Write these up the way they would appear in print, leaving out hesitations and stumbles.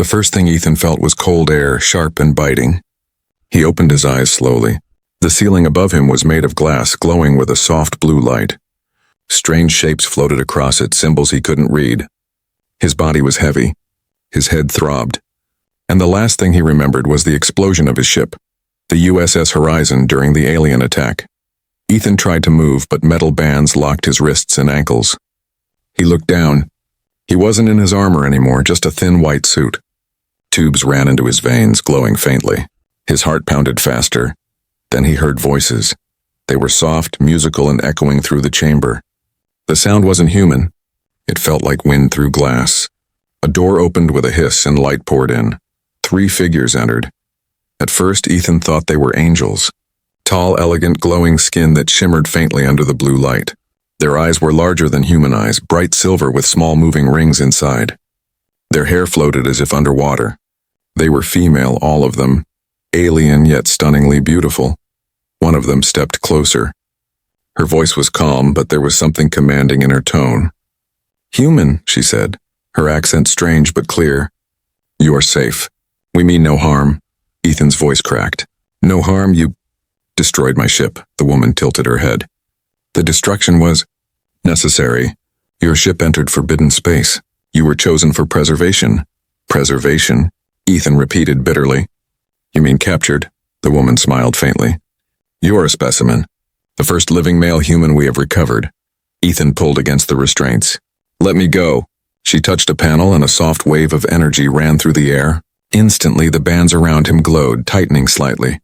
The first thing Ethan felt was cold air, sharp and biting. He opened his eyes slowly. The ceiling above him was made of glass, glowing with a soft blue light. Strange shapes floated across it, symbols he couldn't read. His body was heavy. His head throbbed. And the last thing he remembered was the explosion of his ship, the USS Horizon, during the alien attack. Ethan tried to move, but metal bands locked his wrists and ankles. He looked down. He wasn't in his armor anymore, just a thin white suit. Tubes ran into his veins, glowing faintly. His heart pounded faster. Then he heard voices. They were soft, musical, and echoing through the chamber. The sound wasn't human. It felt like wind through glass. A door opened with a hiss and light poured in. 3 figures entered. At first, Ethan thought they were angels. Tall, elegant, glowing skin that shimmered faintly under the blue light. Their eyes were larger than human eyes, bright silver with small moving rings inside. Their hair floated as if underwater. They were female, all of them, alien yet stunningly beautiful. One of them stepped closer. Her voice was calm, but there was something commanding in her tone. "Human," she said, her accent strange but clear. "You are safe. We mean no harm." Ethan's voice cracked. "No harm? You destroyed my ship." The woman tilted her head. "The destruction was necessary. Your ship entered forbidden space. You were chosen for preservation." "Preservation?" Ethan repeated bitterly. "You mean captured?" The woman smiled faintly. "You are a specimen. The first living male human we have recovered." Ethan pulled against the restraints. "Let me go." She touched a panel and a soft wave of energy ran through the air. Instantly, the bands around him glowed, tightening slightly.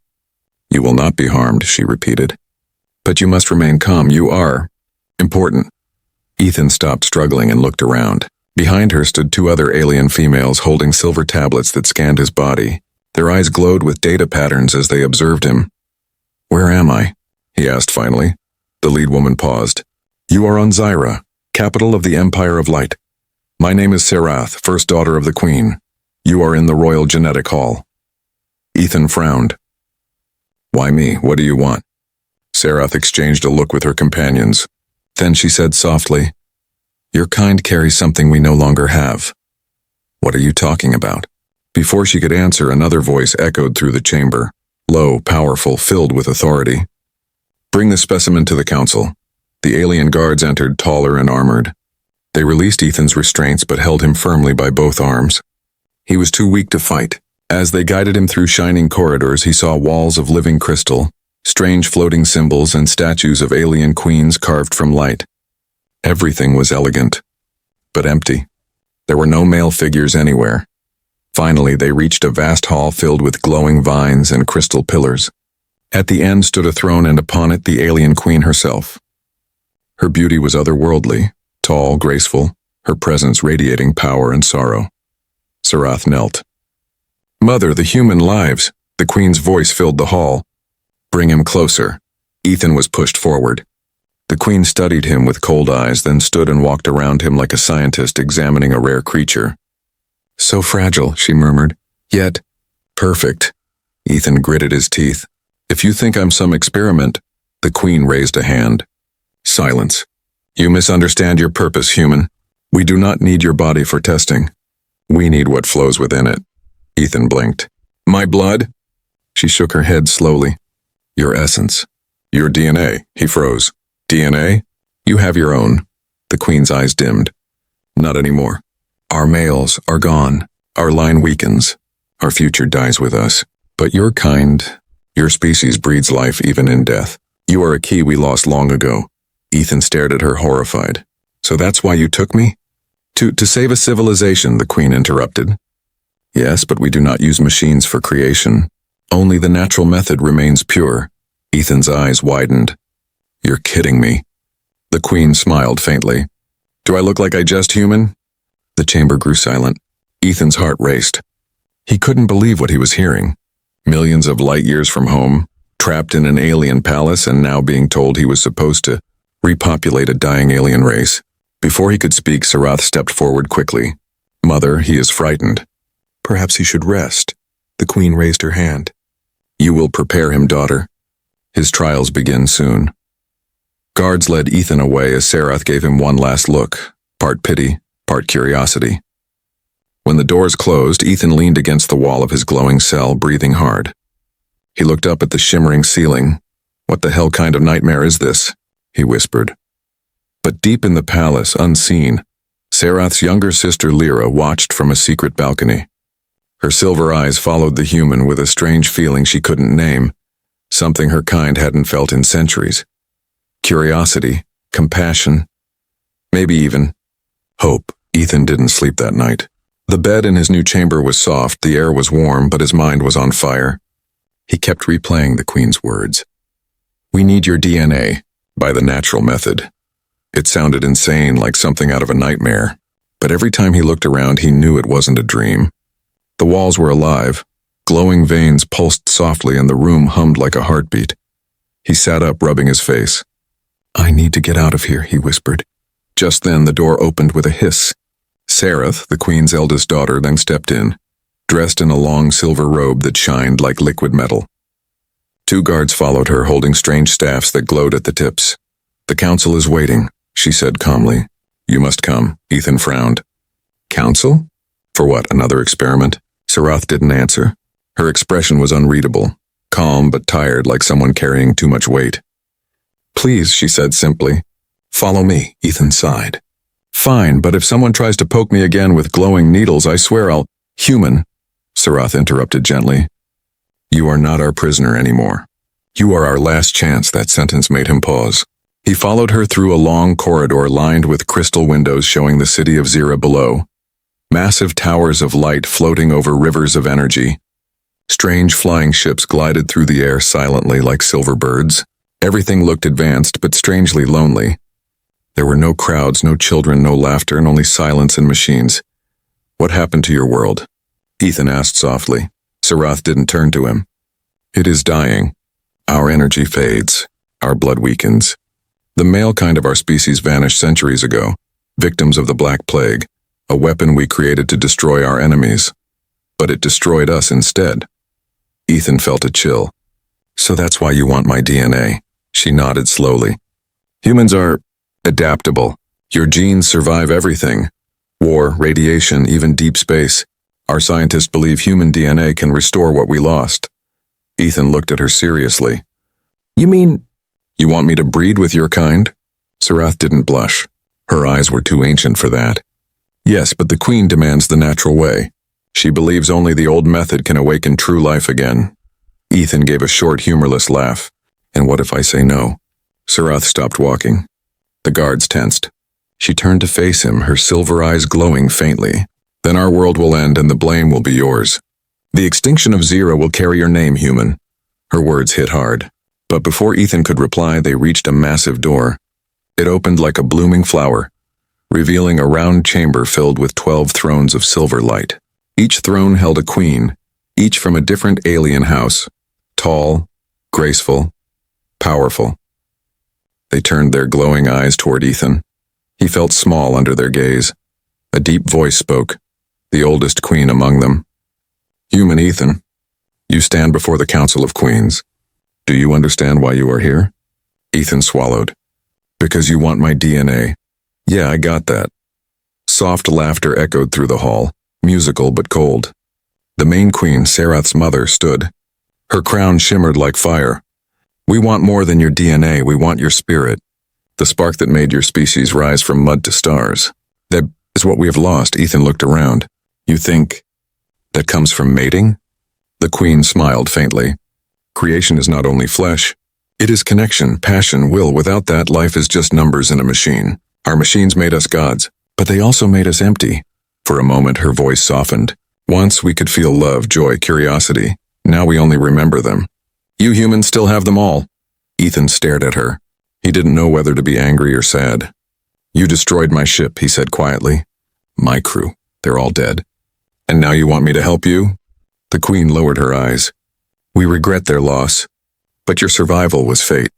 "You will not be harmed," she repeated. "But you must remain calm. You are important." Ethan stopped struggling and looked around. Behind her stood 2 other alien females holding silver tablets that scanned his body. Their eyes glowed with data patterns as they observed him. "Where am I?" he asked finally. The lead woman paused. "You are on Zyra, capital of the Empire of Light. My name is Sarath, first daughter of the Queen. You are in the Royal Genetic Hall." Ethan frowned. "Why me? What do you want?" Sarath exchanged a look with her companions. Then she said softly, "Your kind carries something we no longer have." "What are you talking about?" Before she could answer, another voice echoed through the chamber, low, powerful, filled with authority. "Bring the specimen to the council." The alien guards entered, taller and armored. They released Ethan's restraints but held him firmly by both arms. He was too weak to fight. As they guided him through shining corridors, he saw walls of living crystal, strange floating symbols, and statues of alien queens carved from light. Everything was elegant, but empty. There were no male figures anywhere. Finally, they reached a vast hall filled with glowing vines and crystal pillars. At the end stood a throne, and upon it the alien queen herself. Her beauty was otherworldly, tall, graceful, her presence radiating power and sorrow. Sarath knelt. "Mother, the human lives!" The queen's voice filled the hall. "Bring him closer." Ethan was pushed forward. The queen studied him with cold eyes, then stood and walked around him like a scientist examining a rare creature. "So fragile," she murmured. "Yet perfect." Ethan gritted his teeth. "If you think I'm some experiment..." The queen raised a hand. "Silence. You misunderstand your purpose, human. We do not need your body for testing. We need what flows within it." Ethan blinked. "My blood?" She shook her head slowly. "Your essence. Your DNA." He froze. "DNA? You have your own." The queen's eyes dimmed. "Not anymore. Our males are gone. Our line weakens. Our future dies with us. But your kind, your species breeds life even in death. You are a key we lost long ago." Ethan stared at her, horrified. "So that's why you took me?" To save a civilization," the queen interrupted. "Yes, but we do not use machines for creation. Only the natural method remains pure." Ethan's eyes widened. "You're kidding me." The queen smiled faintly. "Do I look like I just human?" The chamber grew silent. Ethan's heart raced. He couldn't believe what he was hearing. Millions of light years from home, trapped in an alien palace, and now being told he was supposed to repopulate a dying alien race. Before he could speak, Sarath stepped forward quickly. "Mother, he is frightened." "Perhaps he should rest." The queen raised her hand. "You will prepare him, daughter. His trials begin soon." Guards led Ethan away as Sarath gave him one last look, part pity, part curiosity. When the doors closed, Ethan leaned against the wall of his glowing cell, breathing hard. He looked up at the shimmering ceiling. "What the hell kind of nightmare is this?" he whispered. But deep in the palace, unseen, Serath's younger sister Lyra watched from a secret balcony. Her silver eyes followed the human with a strange feeling she couldn't name, something her kind hadn't felt in centuries. Curiosity, compassion, maybe even hope. Ethan didn't sleep that night. The bed in his new chamber was soft, the air was warm, but his mind was on fire. He kept replaying the Queen's words. "We need your DNA, by the natural method." It sounded insane, like something out of a nightmare, but every time he looked around he knew it wasn't a dream. The walls were alive, glowing veins pulsed softly and the room hummed like a heartbeat. He sat up, rubbing his face. "I need to get out of here," he whispered. Just then the door opened with a hiss. Serath, the Queen's eldest daughter, then stepped in, dressed in a long silver robe that shined like liquid metal. 2 guards followed her, holding strange staffs that glowed at the tips. "The council is waiting," she said calmly. "You must come." Ethan frowned. "Council? For what, another experiment?" Serath didn't answer. Her expression was unreadable, calm but tired, like someone carrying too much weight. "Please," she said simply. "Follow me," Ethan sighed. "Fine, but if someone tries to poke me again with glowing needles, I swear I'll—" "Human," Serath interrupted gently. "You are not our prisoner anymore. You are our last chance." That sentence made him pause. He followed her through a long corridor lined with crystal windows showing the city of Zira below. Massive towers of light floating over rivers of energy. Strange flying ships glided through the air silently like silver birds. Everything looked advanced but strangely lonely. There were no crowds, no children, no laughter, and only silence and machines. "What happened to your world?" Ethan asked softly. Serath didn't turn to him. "It is dying. Our energy fades. Our blood weakens. The male kind of our species vanished centuries ago, victims of the Black Plague, a weapon we created to destroy our enemies. But it destroyed us instead." Ethan felt a chill. "So that's why you want my DNA?" She nodded slowly. "Humans are adaptable. Your genes survive everything. War, radiation, even deep space. Our scientists believe human DNA can restore what we lost." Ethan looked at her seriously. "You mean, you want me to breed with your kind?" Serath didn't blush. Her eyes were too ancient for that. "Yes, but the Queen demands the natural way. She believes only the old method can awaken true life again." Ethan gave a short, humorless laugh. "And what if I say no?" Serath stopped walking. The guards tensed. She turned to face him, her silver eyes glowing faintly. "Then our world will end and the blame will be yours. The extinction of Zira will carry your name, human." Her words hit hard. But before Ethan could reply, they reached a massive door. It opened like a blooming flower, revealing a round chamber filled with 12 thrones of silver light. Each throne held a queen, each from a different alien house. Tall, graceful, powerful. They turned their glowing eyes toward Ethan. He felt small under their gaze. A deep voice spoke, the oldest queen among them. "Human Ethan, you stand before the Council of Queens. Do you understand why you are here?" Ethan swallowed. "Because you want my DNA." "Yeah, I got that." Soft laughter echoed through the hall, musical but cold. The main queen, Serath's mother, stood. Her crown shimmered like fire. "We want more than your DNA, we want your spirit. The spark that made your species rise from mud to stars. That is what we have lost." Ethan looked around. "You think that comes from mating?" The queen smiled faintly. "Creation is not only flesh. It is connection, passion, will. Without that, life is just numbers in a machine. Our machines made us gods, but they also made us empty." For a moment her voice softened. "Once we could feel love, joy, curiosity. Now we only remember them. You humans still have them all." Ethan stared at her. He didn't know whether to be angry or sad. "You destroyed my ship," he said quietly. "My crew. They're all dead. And now you want me to help you?" The queen lowered her eyes. "We regret their loss. But your survival was fate.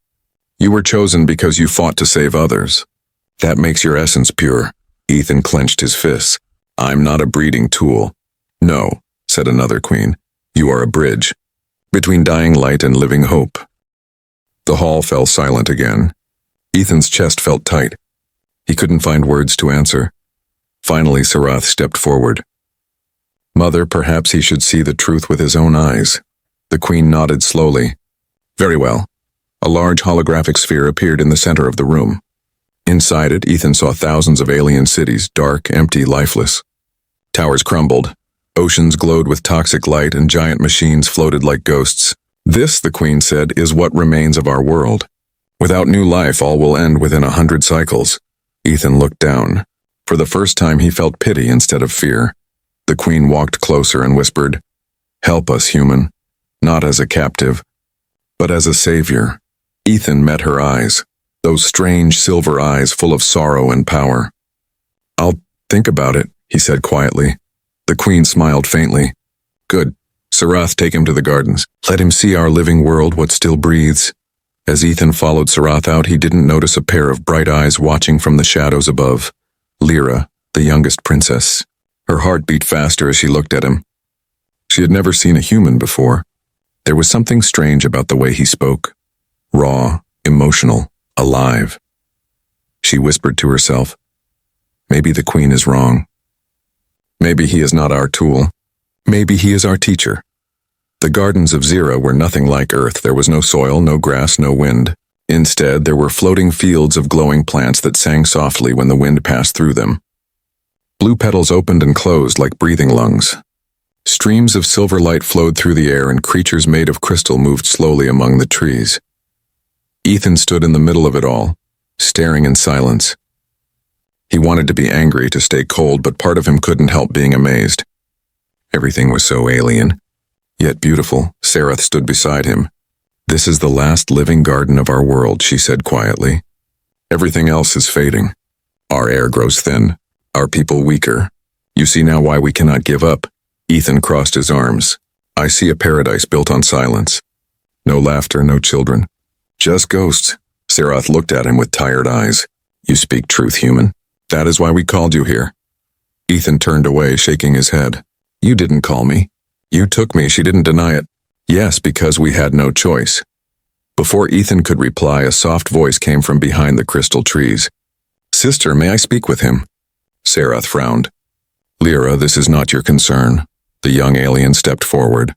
You were chosen because you fought to save others. That makes your essence pure." Ethan clenched his fists. "I'm not a breeding tool." "No," said another queen. "You are a bridge between dying light and living hope." The hall fell silent again. Ethan's chest felt tight. He couldn't find words to answer. Finally, Serath stepped forward. Mother, perhaps he should see the truth with his own eyes. The Queen nodded slowly. Very well. A large holographic sphere appeared in the center of the room. Inside it, Ethan saw thousands of alien cities, dark, empty, lifeless. Towers crumbled. Oceans glowed with toxic light and giant machines floated like ghosts. This, the Queen said, is what remains of our world. Without new life, all will end within 100 cycles. Ethan looked down. For the first time, he felt pity instead of fear. The Queen walked closer and whispered, "Help us, human. Not as a captive, but as a savior." Ethan met her eyes, those strange silver eyes full of sorrow and power. "I'll think about it," he said quietly. The Queen smiled faintly. "Good. Sarath, take him to the gardens. Let him see our living world, what still breathes." As Ethan followed Sarath out, he didn't notice a pair of bright eyes watching from the shadows above. Lyra, the youngest princess. Her heart beat faster as she looked at him. She had never seen a human before. There was something strange about the way he spoke. Raw, emotional, alive. She whispered to herself, "Maybe the Queen is wrong. Maybe he is not our tool. Maybe he is our teacher." The gardens of Zira were nothing like Earth. There was no soil, no grass, no wind. Instead, there were floating fields of glowing plants that sang softly when the wind passed through them. Blue petals opened and closed like breathing lungs. Streams of silver light flowed through the air and creatures made of crystal moved slowly among the trees. Ethan stood in the middle of it all, staring in silence. He wanted to be angry, to stay cold, but part of him couldn't help being amazed. Everything was so alien, yet beautiful. Sarath stood beside him. "This is the last living garden of our world," she said quietly. "Everything else is fading. Our air grows thin, our people weaker. You see now why we cannot give up." Ethan crossed his arms. "I see a paradise built on silence. No laughter, no children. Just ghosts." Sarath looked at him with tired eyes. "You speak truth, human. That is why we called you here." Ethan turned away, shaking his head. "You didn't call me. You took me." She didn't deny it. "Yes, because we had no choice." Before Ethan could reply, a soft voice came from behind the crystal trees. "Sister, may I speak with him?" Sarath frowned. "Lyra, this is not your concern." The young alien stepped forward.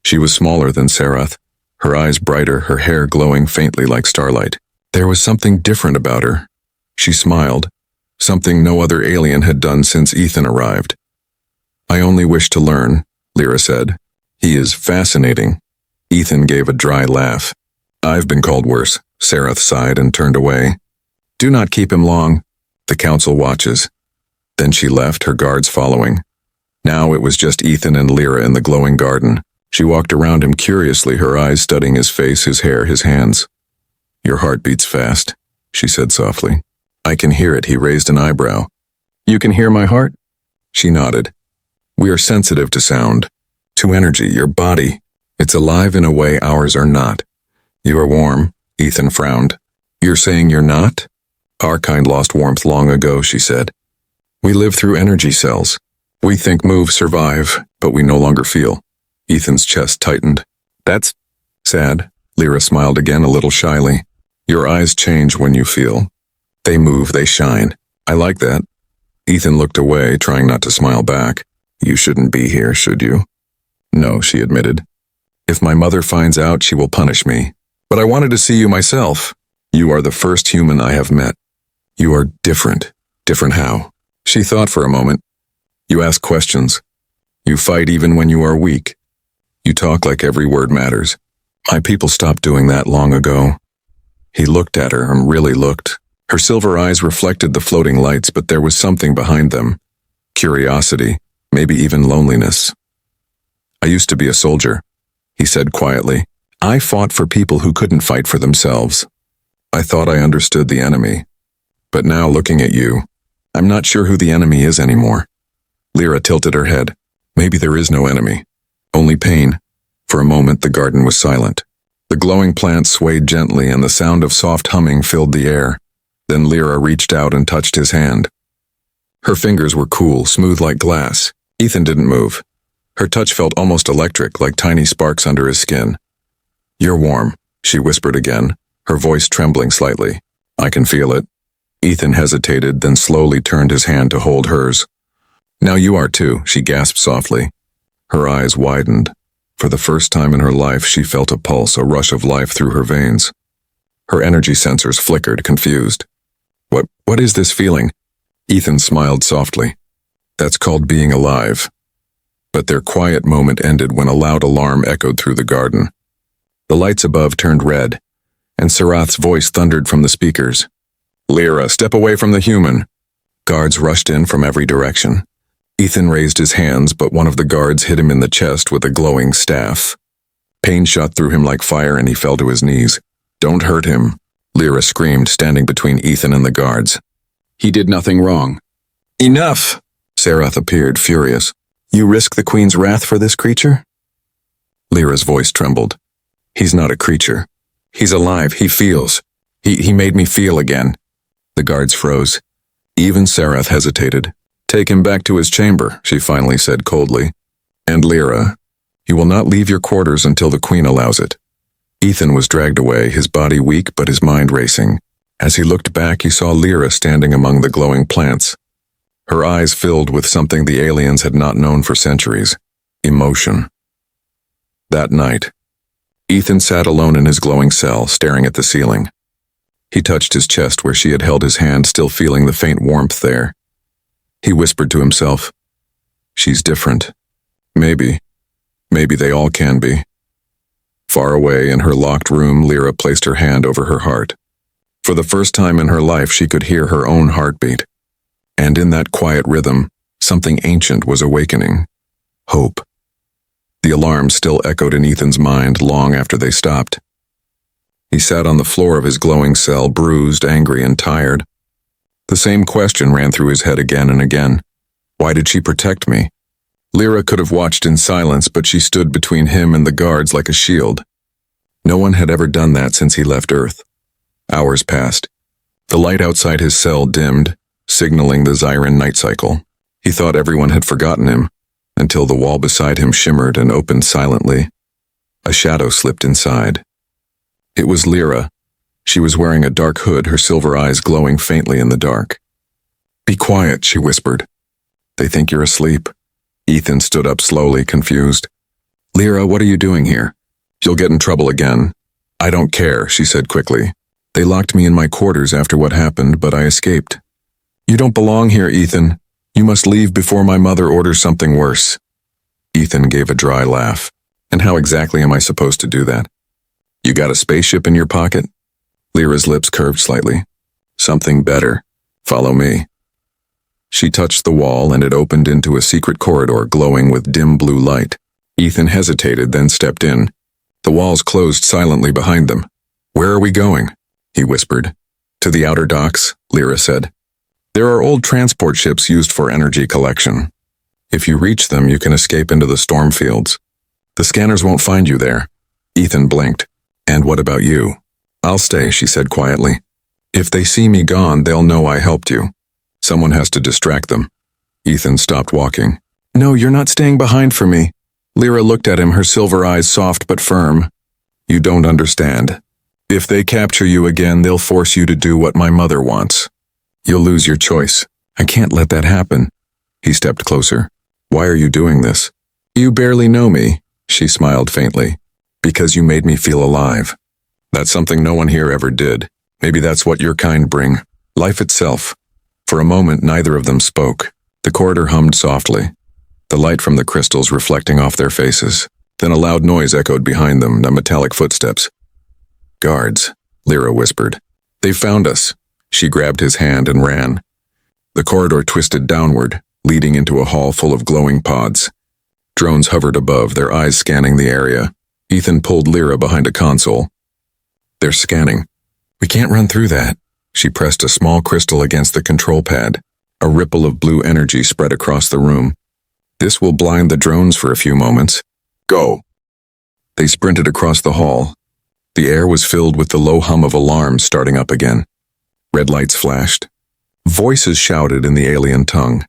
She was smaller than Sarath, her eyes brighter, her hair glowing faintly like starlight. There was something different about her. She smiled, something no other alien had done since Ethan arrived. "I only wish to learn," Lyra said. "He is fascinating." Ethan gave a dry laugh. "I've been called worse." Sarath sighed and turned away. "Do not keep him long. The council watches." Then she left, her guards following. Now it was just Ethan and Lyra in the glowing garden. She walked around him curiously, her eyes studying his face, his hair, his hands. "Your heart beats fast," she said softly. "I can hear it." He raised an eyebrow. "You can hear my heart?" She nodded. "We are sensitive to sound, to energy, your body. It's alive in a way ours are not." "You are warm," Ethan frowned. "You're saying you're not?" "Our kind lost warmth long ago," she said. "We live through energy cells. We think, move, survive, but we no longer feel." Ethan's chest tightened. "That's sad." Lyra smiled again, a little shyly. "Your eyes change when you feel. They move, they shine. I like that." Ethan looked away, trying not to smile back. "You shouldn't be here, should you?" "No," she admitted. "If my mother finds out, she will punish me. But I wanted to see you myself. You are the first human I have met. You are different." "Different how?" She thought for a moment. "You ask questions. You fight even when you are weak. You talk like every word matters. My people stopped doing that long ago." He looked at her and really looked. Her silver eyes reflected the floating lights, but there was something behind them. Curiosity, maybe even loneliness. "I used to be a soldier," he said quietly. "I fought for people who couldn't fight for themselves. I thought I understood the enemy. But now, looking at you, I'm not sure who the enemy is anymore." Lyra tilted her head. "Maybe there is no enemy. Only pain." For a moment, the garden was silent. The glowing plants swayed gently, and the sound of soft humming filled the air. Then Lyra reached out and touched his hand. Her fingers were cool, smooth like glass. Ethan didn't move. Her touch felt almost electric, like tiny sparks under his skin. "You're warm," she whispered again, her voice trembling slightly. "I can feel it." Ethan hesitated, then slowly turned his hand to hold hers. "Now you are too," she gasped softly. Her eyes widened. For the first time in her life, she felt a pulse, a rush of life through her veins. Her energy sensors flickered, confused. What is this feeling? Ethan smiled softly. That's called being alive. But their quiet moment ended when a loud alarm echoed through the garden. The lights above turned red, and Sarath's voice thundered from the speakers. Lyra, step away from the human. Guards rushed in from every direction. Ethan raised his hands, but one of the guards hit him in the chest with a glowing staff. Pain shot through him like fire and he fell to his knees. Don't hurt him, Lyra screamed, standing between Ethan and the guards. He did nothing wrong. Enough! Sarath appeared, furious. You risk the Queen's wrath for this creature? Lyra's voice trembled. He's not a creature. He's alive, he feels. He made me feel again. The guards froze. Even Sarath hesitated. Take him back to his chamber, she finally said coldly. And Lyra, you will not leave your quarters until the Queen allows it. Ethan was dragged away, his body weak but his mind racing. As he looked back, he saw Lyra standing among the glowing plants. Her eyes filled with something the aliens had not known for centuries. Emotion. That night, Ethan sat alone in his glowing cell, staring at the ceiling. He touched his chest where she had held his hand, still feeling the faint warmth there. He whispered to himself, she's different. Maybe they all can be. Far away in her locked room, Lyra placed her hand over her heart. For the first time in her life, she could hear her own heartbeat. And in that quiet rhythm, something ancient was awakening. Hope. The alarm still echoed in Ethan's mind long after they stopped. He sat on the floor of his glowing cell, bruised, angry, and tired. The same question ran through his head again and again. Why did she protect me? Lyra could have watched in silence, but she stood between him and the guards like a shield. No one had ever done that since he left Earth. Hours passed. The light outside his cell dimmed, signaling the Zyran night cycle. He thought everyone had forgotten him, until the wall beside him shimmered and opened silently. A shadow slipped inside. It was Lyra. She was wearing a dark hood, her silver eyes glowing faintly in the dark. Be quiet, she whispered. They think you're asleep. Ethan stood up slowly, confused. Lyra, what are you doing here? You'll get in trouble again. I don't care, she said quickly. They locked me in my quarters after what happened, but I escaped. You don't belong here, Ethan. You must leave before my mother orders something worse. Ethan gave a dry laugh. And how exactly am I supposed to do that? You got a spaceship in your pocket? Lyra's lips curved slightly. Something better. Follow me. She touched the wall and it opened into a secret corridor glowing with dim blue light. Ethan hesitated, then stepped in. The walls closed silently behind them. Where are we going? He whispered. To the outer docks, Lyra said. There are old transport ships used for energy collection. If you reach them, you can escape into the storm fields. The scanners won't find you there. Ethan blinked. And what about you? I'll stay, she said quietly. If they see me gone, they'll know I helped you. Someone has to distract them. Ethan stopped walking. No, you're not staying behind for me. Lyra looked at him, her silver eyes soft but firm. You don't understand. If they capture you again, they'll force you to do what my mother wants. You'll lose your choice. I can't let that happen. He stepped closer. Why are you doing this? You barely know me, she smiled faintly. Because you made me feel alive. That's something no one here ever did. Maybe that's what your kind bring. Life itself. For a moment, neither of them spoke. The corridor hummed softly, the light from the crystals reflecting off their faces. Then a loud noise echoed behind them, the metallic footsteps. Guards, Lyra whispered. They found us. She grabbed his hand and ran. The corridor twisted downward, leading into a hall full of glowing pods. Drones hovered above, their eyes scanning the area. Ethan pulled Lyra behind a console. They're scanning. We can't run through that. She pressed a small crystal against the control pad. A ripple of blue energy spread across the room. This will blind the drones for a few moments. Go. They sprinted across the hall. The air was filled with the low hum of alarms starting up again. Red lights flashed. Voices shouted in the alien tongue.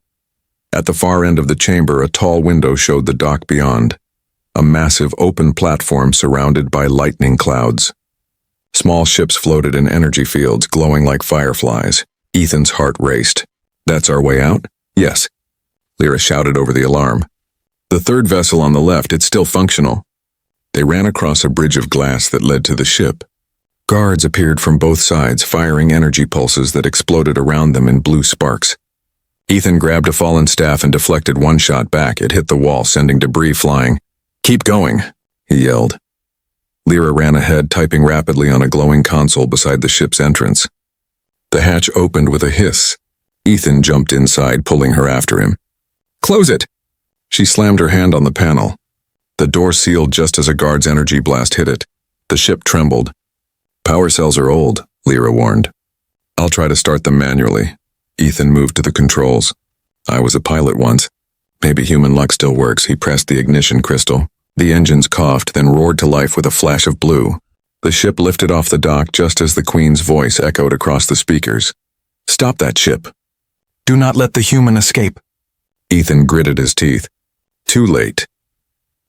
At the far end of the chamber, a tall window showed the dock beyond. A massive open platform surrounded by lightning clouds. Small ships floated in energy fields, glowing like fireflies. Ethan's heart raced. That's our way out? Yes. Lyra shouted over the alarm. The third vessel on the left, it's still functional. They ran across a bridge of glass that led to the ship. Guards appeared from both sides, firing energy pulses that exploded around them in blue sparks. Ethan grabbed a fallen staff and deflected one shot back. It hit the wall, sending debris flying. "Keep going," he yelled. Lyra ran ahead, typing rapidly on a glowing console beside the ship's entrance. The hatch opened with a hiss. Ethan jumped inside, pulling her after him. "Close it!" She slammed her hand on the panel. The door sealed just as a guard's energy blast hit it. The ship trembled. "Power cells are old," Lyra warned. "I'll try to start them manually." Ethan moved to the controls. "I was a pilot once. Maybe human luck still works." He pressed the ignition crystal. The engines coughed, then roared to life with a flash of blue. The ship lifted off the dock just as the Queen's voice echoed across the speakers. "Stop that ship. Do not let the human escape." Ethan gritted his teeth. Too late.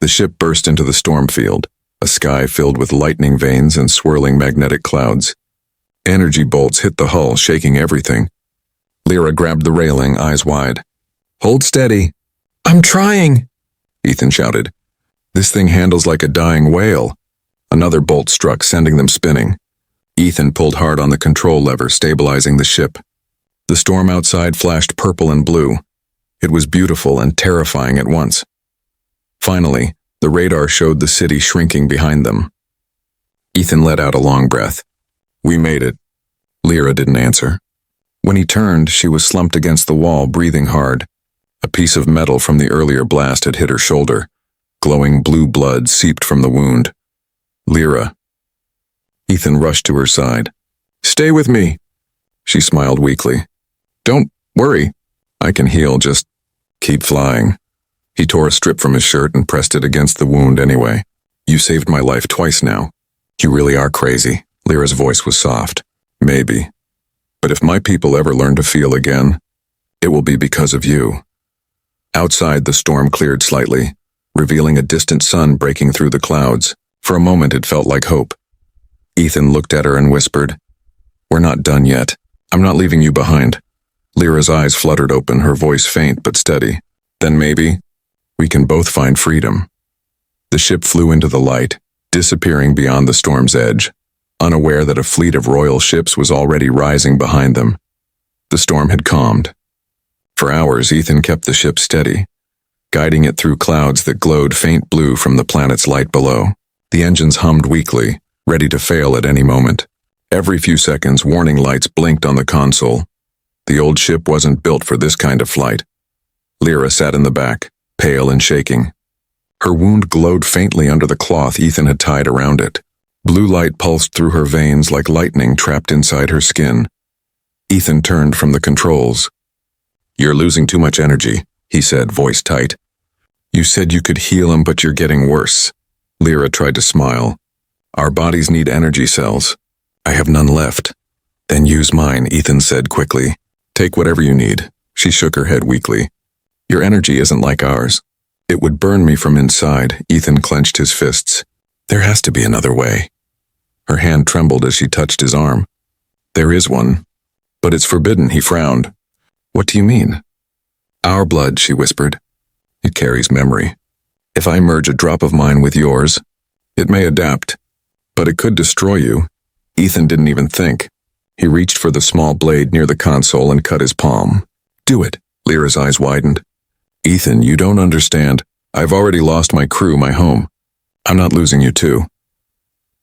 The ship burst into the storm field, a sky filled with lightning veins and swirling magnetic clouds. Energy bolts hit the hull, shaking everything. Lyra grabbed the railing, eyes wide. "Hold steady." "I'm trying," Ethan shouted. "This thing handles like a dying whale." Another bolt struck, sending them spinning. Ethan pulled hard on the control lever, stabilizing the ship. The storm outside flashed purple and blue. It was beautiful and terrifying at once. Finally, the radar showed the city shrinking behind them. Ethan let out a long breath. "We made it." Lyra didn't answer. When he turned, she was slumped against the wall, breathing hard. A piece of metal from the earlier blast had hit her shoulder. Glowing blue blood seeped from the wound. "Lyra." Ethan rushed to her side. "Stay with me." She smiled weakly. "Don't worry. I can heal, just keep flying." He tore a strip from his shirt and pressed it against the wound anyway. "You saved my life twice now. You really are crazy." Lyra's voice was soft. "Maybe. But if my people ever learn to feel again, it will be because of you." Outside, the storm cleared slightly, revealing a distant sun breaking through the clouds. For a moment, it felt like hope. Ethan looked at her and whispered, "We're not done yet. I'm not leaving you behind." Lyra's eyes fluttered open, her voice faint but steady. "Then maybe we can both find freedom." The ship flew into the light, disappearing beyond the storm's edge, unaware that a fleet of royal ships was already rising behind them. The storm had calmed. For hours, Ethan kept the ship steady, guiding it through clouds that glowed faint blue from the planet's light below. The engines hummed weakly, ready to fail at any moment. Every few seconds, warning lights blinked on the console. The old ship wasn't built for this kind of flight. Lyra sat in the back, pale and shaking. Her wound glowed faintly under the cloth Ethan had tied around it. Blue light pulsed through her veins like lightning trapped inside her skin. Ethan turned from the controls. "You're losing too much energy," he said, voice tight. "You said you could heal him, but you're getting worse." Lyra tried to smile. "Our bodies need energy cells. I have none left." "Then use mine," Ethan said quickly. "Take whatever you need." She shook her head weakly. "Your energy isn't like ours. It would burn me from inside." Ethan clenched his fists. "There has to be another way." Her hand trembled as she touched his arm. "There is one, but it's forbidden." He frowned. "What do you mean?" "Our blood," she whispered. "It carries memory. If I merge a drop of mine with yours, it may adapt, but it could destroy you." Ethan didn't even think. He reached for the small blade near the console and cut his palm. "Do it." Lyra's eyes widened. "Ethan, you don't understand. I've already lost my crew, my home. I'm not losing you too."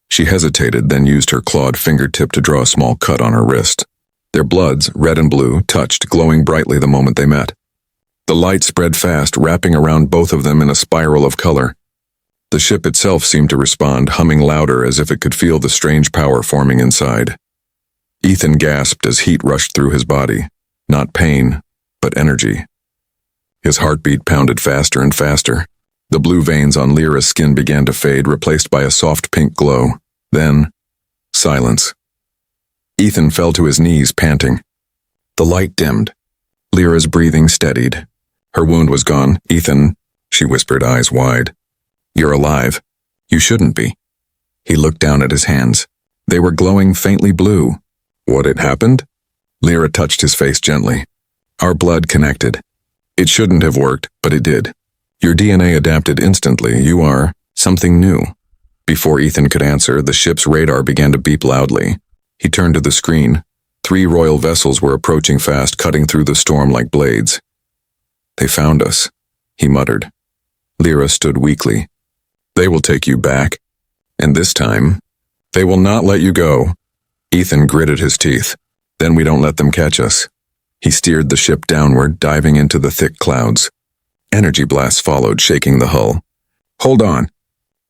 She hesitated, then used her clawed fingertip to draw a small cut on her wrist. Their bloods, red and blue, touched, glowing brightly the moment they met. The light spread fast, wrapping around both of them in a spiral of color. The ship itself seemed to respond, humming louder as if it could feel the strange power forming inside. Ethan gasped as heat rushed through his body. Not pain, but energy. His heartbeat pounded faster and faster. The blue veins on Lyra's skin began to fade, replaced by a soft pink glow. Then, silence. Ethan fell to his knees, panting. The light dimmed. Lyra's breathing steadied. Her wound was gone. "Ethan," she whispered, eyes wide. "You're alive. You shouldn't be." He looked down at his hands. They were glowing faintly blue. "What had happened?" Lyra touched his face gently. "Our blood connected. It shouldn't have worked, but it did. Your DNA adapted instantly. You are something new. Before Ethan could answer, the ship's radar began to beep loudly. He turned to the screen. 3 royal vessels were approaching fast, cutting through the storm like blades. They found us, he muttered. Lyra stood weakly. They will take you back. And this time, they will not let you go. Ethan gritted his teeth. Then we don't let them catch us. He steered the ship downward, diving into the thick clouds. Energy blasts followed, shaking the hull. Hold on.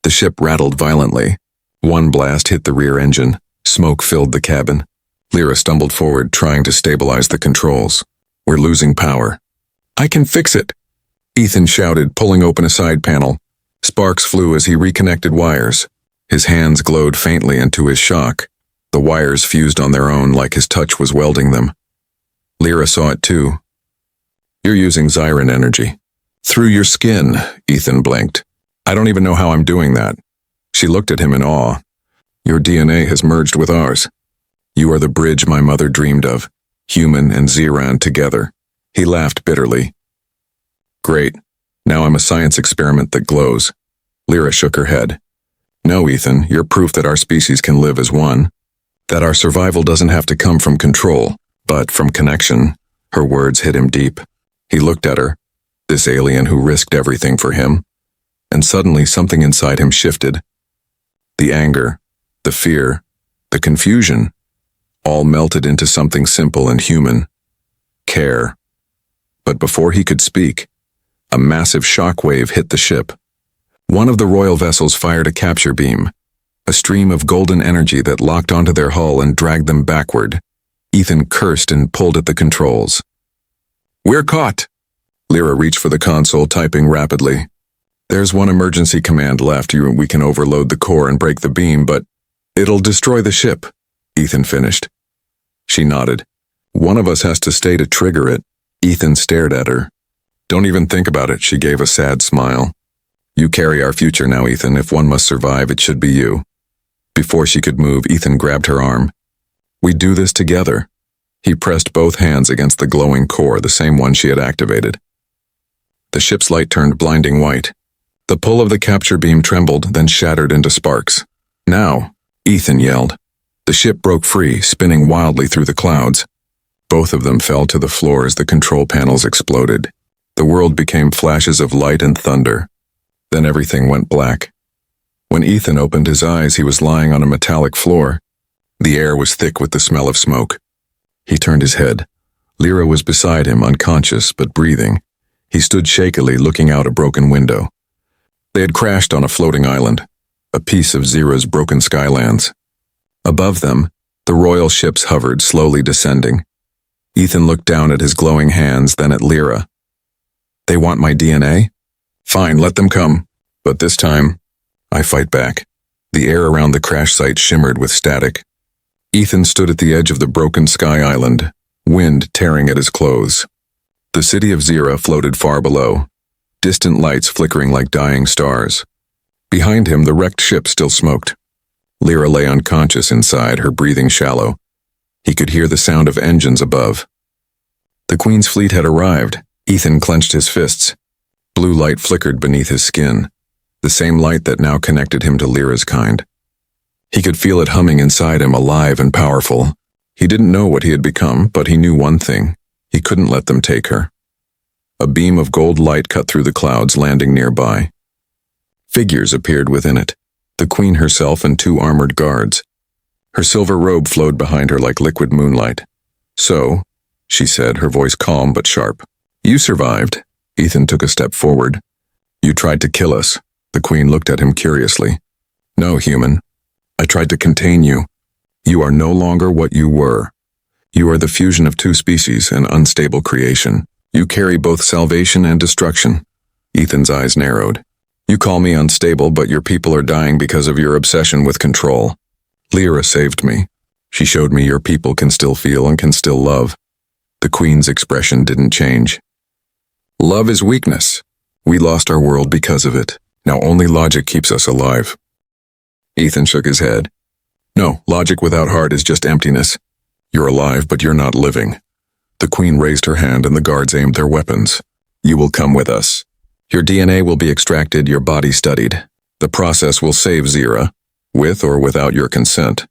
The ship rattled violently. One blast hit the rear engine. Smoke filled the cabin. Lyra stumbled forward, trying to stabilize the controls. We're losing power. I can fix it, Ethan shouted, pulling open a side panel. Sparks flew as he reconnected wires. His hands glowed faintly, and to his shock, the wires fused on their own like his touch was welding them. Lyra saw it too. You're using Zyran energy. Through your skin, Ethan blinked. I don't even know how I'm doing that. She looked at him in awe. Your DNA has merged with ours. You are the bridge my mother dreamed of, human and Zyran together. He laughed bitterly. Great. Now I'm a science experiment that glows. Lyra shook her head. No, Ethan, you're proof that our species can live as one. That our survival doesn't have to come from control, but from connection. Her words hit him deep. He looked at her, this alien who risked everything for him, and suddenly something inside him shifted. The anger, the fear, the confusion, all melted into something simple and human. Care. But before he could speak, a massive shock wave hit the ship. One of the royal vessels fired a capture beam, a stream of golden energy that locked onto their hull and dragged them backward. Ethan cursed and pulled at the controls. We're caught! Lyra reached for the console, typing rapidly. There's one emergency command left. We can overload the core and break the beam, but it'll destroy the ship, Ethan finished. She nodded. One of us has to stay to trigger it. Ethan stared at her. Don't even think about it, she gave a sad smile. You carry our future now, Ethan. If one must survive, it should be you. Before she could move, Ethan grabbed her arm. We do this together. He pressed both hands against the glowing core, the same one she had activated. The ship's light turned blinding white. The pull of the capture beam trembled, then shattered into sparks. Now, Ethan yelled. The ship broke free, spinning wildly through the clouds. Both of them fell to the floor as the control panels exploded. The world became flashes of light and thunder. Then everything went black. When Ethan opened his eyes, he was lying on a metallic floor. The air was thick with the smell of smoke. He turned his head. Lyra was beside him, unconscious but breathing. He stood shakily, looking out a broken window. They had crashed on a floating island, a piece of Zira's broken skylands. Above them, the royal ships hovered, slowly descending. Ethan looked down at his glowing hands, then at Lyra. They want my DNA? Fine, let them come. But this time, I fight back. The air around the crash site shimmered with static. Ethan stood at the edge of the broken sky island, wind tearing at his clothes. The city of Zira floated far below, distant lights flickering like dying stars. Behind him, the wrecked ship still smoked. Lyra lay unconscious inside, her breathing shallow. He could hear the sound of engines above. The Queen's fleet had arrived. Ethan clenched his fists. Blue light flickered beneath his skin, the same light that now connected him to Lyra's kind. He could feel it humming inside him, alive and powerful. He didn't know what he had become, but he knew one thing. He couldn't let them take her. A beam of gold light cut through the clouds, landing nearby. Figures appeared within it, the Queen herself and 2 armored guards. Her silver robe flowed behind her like liquid moonlight. So, she said, her voice calm but sharp. You survived. Ethan took a step forward. You tried to kill us. The Queen looked at him curiously. No, human. I tried to contain you. You are no longer what you were. You are the fusion of 2 species, an unstable creation. You carry both salvation and destruction. Ethan's eyes narrowed. You call me unstable, but your people are dying because of your obsession with control. Lyra saved me. She showed me your people can still feel and can still love. The Queen's expression didn't change. Love is weakness. We lost our world because of it. Now only logic keeps us alive. Ethan shook his head. No, logic without heart is just emptiness. You're alive, but you're not living. The Queen raised her hand and the guards aimed their weapons. You will come with us. Your DNA will be extracted, your body studied. The process will save Zira, with or without your consent.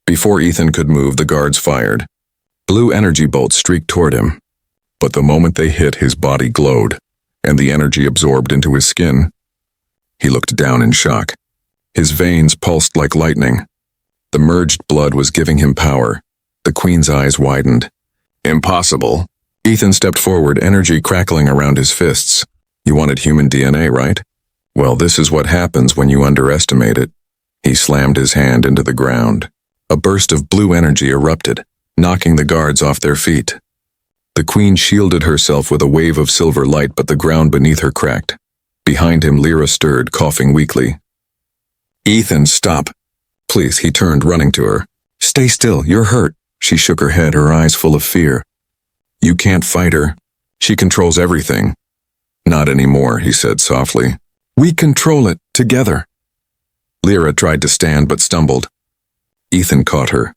Before Ethan could move, the guards fired. Blue energy bolts streaked toward him. But the moment they hit, his body glowed, and the energy absorbed into his skin. He looked down in shock. His veins pulsed like lightning. The merged blood was giving him power. The Queen's eyes widened. Impossible. Ethan stepped forward, energy crackling around his fists. You wanted human DNA, right? Well, this is what happens when you underestimate it. He slammed his hand into the ground. A burst of blue energy erupted, knocking the guards off their feet. The Queen shielded herself with a wave of silver light, but the ground beneath her cracked. Behind him, Lyra stirred, coughing weakly. Ethan, stop. Please, he turned, running to her. Stay still, you're hurt. She shook her head, her eyes full of fear. You can't fight her. She controls everything. Not anymore, he said softly. We control it, together. Lyra tried to stand but stumbled. Ethan caught her.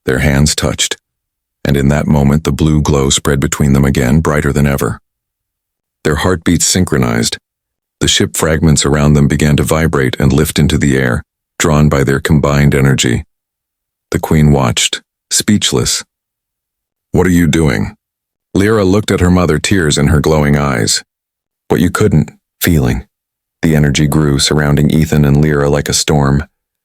Their hands touched, and in that moment the blue glow spread between them again, brighter than ever. Their heartbeats synchronized. The ship fragments around them began to vibrate and lift into the air, drawn by their combined energy. The Queen watched, speechless. What are you doing? Lyra looked at her mother, tears in her glowing eyes. What you couldn't, feeling. The energy grew, surrounding Ethan and Lyra like a storm.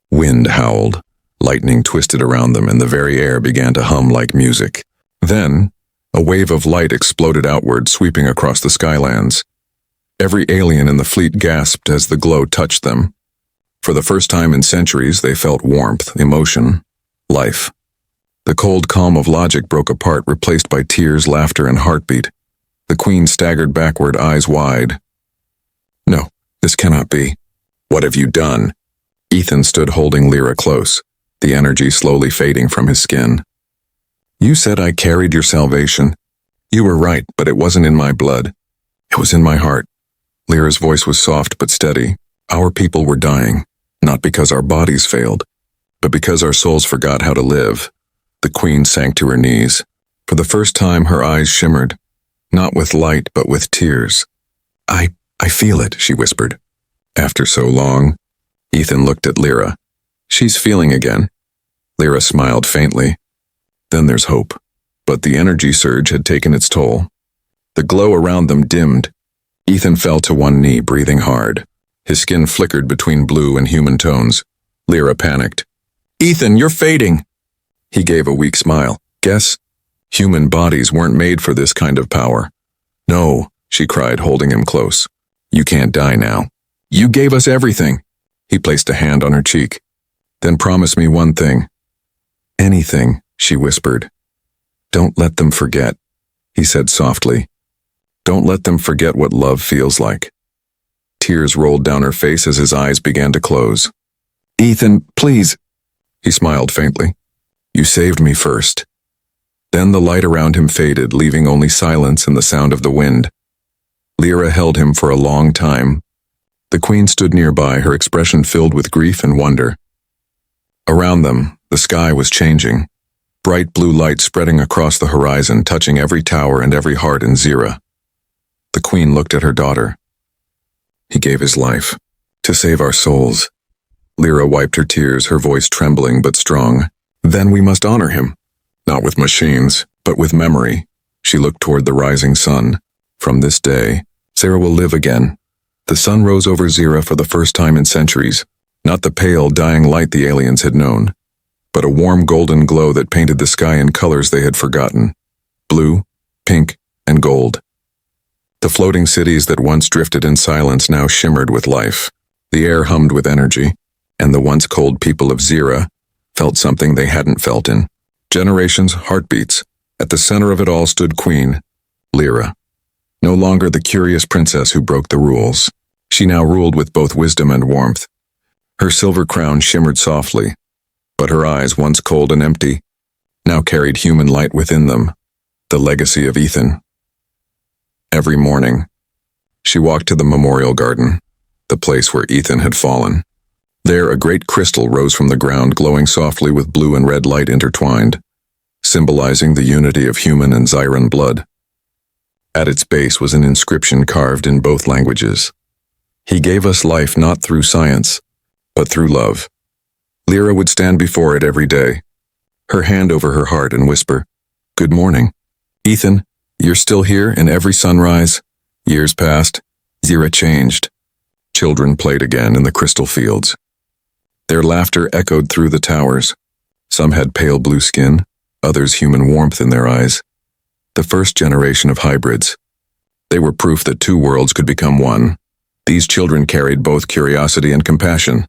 Wind howled. Lightning twisted around them, and the very air began to hum like music. Then, a wave of light exploded outward, sweeping across the skylands. Every alien in the fleet gasped as the glow touched them. For the first time in centuries, they felt warmth, emotion, life. The cold calm of logic broke apart, replaced by tears, laughter, and heartbeat. The Queen staggered backward, eyes wide. No, this cannot be. What have you done? Ethan stood holding Lyra close, the energy slowly fading from his skin. You said I carried your salvation. You were right, but it wasn't in my blood. It was in my heart. Lyra's voice was soft but steady. Our people were dying, not because our bodies failed, but because our souls forgot how to live. The Queen sank to her knees. For the first time, her eyes shimmered, not with light, but with tears. I feel it, she whispered. After so long, Ethan looked at Lyra. She's feeling again. Lyra smiled faintly. Then there's hope. But the energy surge had taken its toll. The glow around them dimmed. Ethan fell to one knee, breathing hard. His skin flickered between blue and human tones. Lyra panicked. Ethan, you're fading! He gave a weak smile. Guess human bodies weren't made for this kind of power. No, she cried, holding him close. You can't die now. You gave us everything. He placed a hand on her cheek. Then promise me one thing. Anything, she whispered. Don't let them forget, he said softly. Don't let them forget what love feels like. Tears rolled down her face as his eyes began to close. Ethan, please. He smiled faintly. You saved me first. Then the light around him faded, leaving only silence and the sound of the wind. Lyra held him for a long time. The Queen stood nearby, her expression filled with grief and wonder. Around them, the sky was changing. Bright blue light spreading across the horizon, touching every tower and every heart in Zira. The Queen looked at her daughter. He gave his life to save our souls. Lyra wiped her tears, her voice trembling but strong. Then we must honor him. Not with machines, but with memory. She looked toward the rising sun. From this day, Zira will live again. The sun rose over Zira for the first time in centuries. Not the pale, dying light the aliens had known, but a warm golden glow that painted the sky in colors they had forgotten. Blue, pink, and gold. The floating cities that once drifted in silence now shimmered with life. The air hummed with energy, and the once cold people of Zira felt something they hadn't felt in generations, heartbeats. At the center of it all stood Queen Lyra. No longer the curious princess who broke the rules. She now ruled with both wisdom and warmth. Her silver crown shimmered softly, but her eyes, once cold and empty, now carried human light within them, the legacy of Ethan. Every morning, she walked to the memorial garden, the place where Ethan had fallen. There, a great crystal rose from the ground, glowing softly with blue and red light intertwined, symbolizing the unity of human and Zyran blood. At its base was an inscription carved in both languages. He gave us life not through science, but through love. Lyra would stand before it every day, her hand over her heart and whisper, "Good morning. Ethan, you're still here in every sunrise." Years passed. Zira changed. Children played again in the crystal fields. Their laughter echoed through the towers. Some had pale blue skin, others human warmth in their eyes. The first generation of hybrids. They were proof that two worlds could become one. These children carried both curiosity and compassion.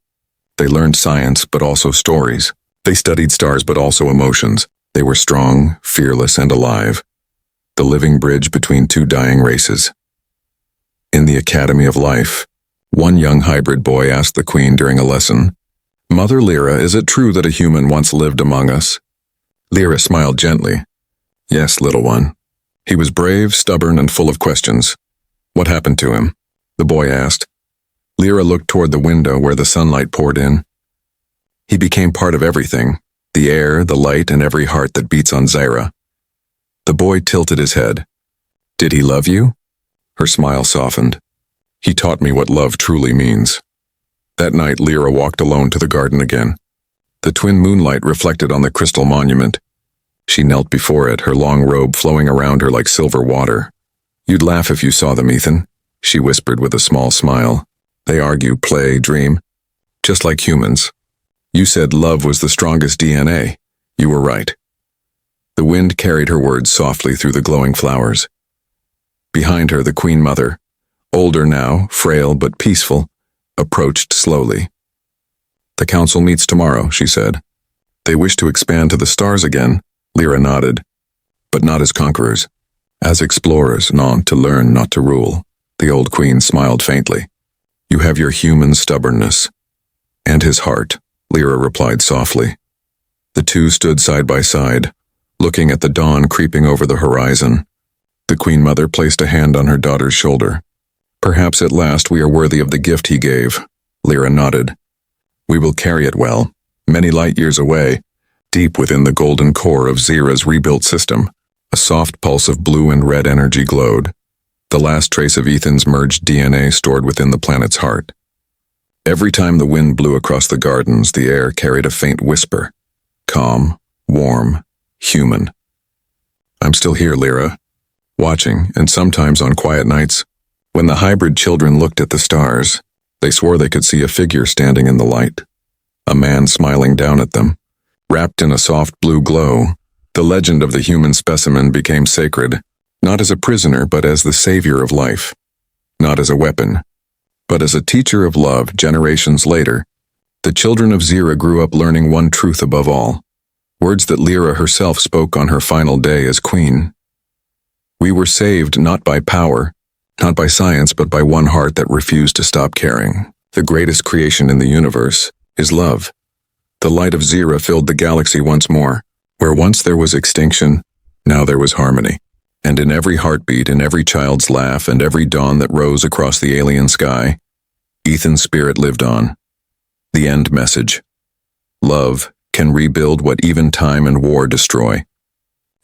They learned science, but also stories. They studied stars, but also emotions. They were strong, fearless, and alive. The living bridge between two dying races. In the Academy of Life, one young hybrid boy asked the Queen during a lesson, "Mother Lyra, is it true that a human once lived among us?" Lyra smiled gently. "Yes, little one. He was brave, stubborn, and full of questions." "What happened to him?" the boy asked. Lyra looked toward the window where the sunlight poured in. "He became part of everything, the air, the light, and every heart that beats on Zyra." The boy tilted his head. "Did he love you?" Her smile softened. "He taught me what love truly means." That night, Lyra walked alone to the garden again. The twin moonlight reflected on the crystal monument. She knelt before it, her long robe flowing around her like silver water. "You'd laugh if you saw them, Ethan," she whispered with a small smile. "They argue, play, dream, just like humans. You said love was the strongest DNA. You were right." The wind carried her words softly through the glowing flowers. Behind her, the Queen Mother, older now, frail but peaceful, approached slowly. "The council meets tomorrow," she said. "They wish to expand to the stars again." Lyra nodded. "But not as conquerors. As explorers, not to learn, not to rule." The old queen smiled faintly. "You have your human stubbornness." "And his heart," Lyra replied softly. The two stood side by side, looking at the dawn creeping over the horizon. The Queen Mother placed a hand on her daughter's shoulder. "Perhaps at last we are worthy of the gift he gave." Lyra nodded. "We will carry it well, many light years away, deep within the golden core of Zyra's rebuilt system." A soft pulse of blue and red energy glowed, the last trace of Ethan's merged DNA stored within the planet's heart. Every time the wind blew across the gardens, the air carried a faint whisper. Calm, warm, human. "I'm still here, Lyra." Watching, and sometimes on quiet nights, when the hybrid children looked at the stars, they swore they could see a figure standing in the light. A man smiling down at them. Wrapped in a soft blue glow, the legend of the human specimen became sacred, not as a prisoner but as the savior of life. Not as a weapon, but as a teacher of love. Generations later, the children of Zyra grew up learning one truth above all, words that Lyra herself spoke on her final day as queen. We were saved not by power, not by science, but by one heart that refused to stop caring. The greatest creation in the universe is love. The light of Zyra filled the galaxy once more. Where once there was extinction, now there was harmony. And in every heartbeat, in every child's laugh, and every dawn that rose across the alien sky, Ethan's spirit lived on. The end message. Love can rebuild what even time and war destroy.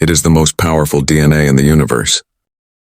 It is the most powerful DNA in the universe.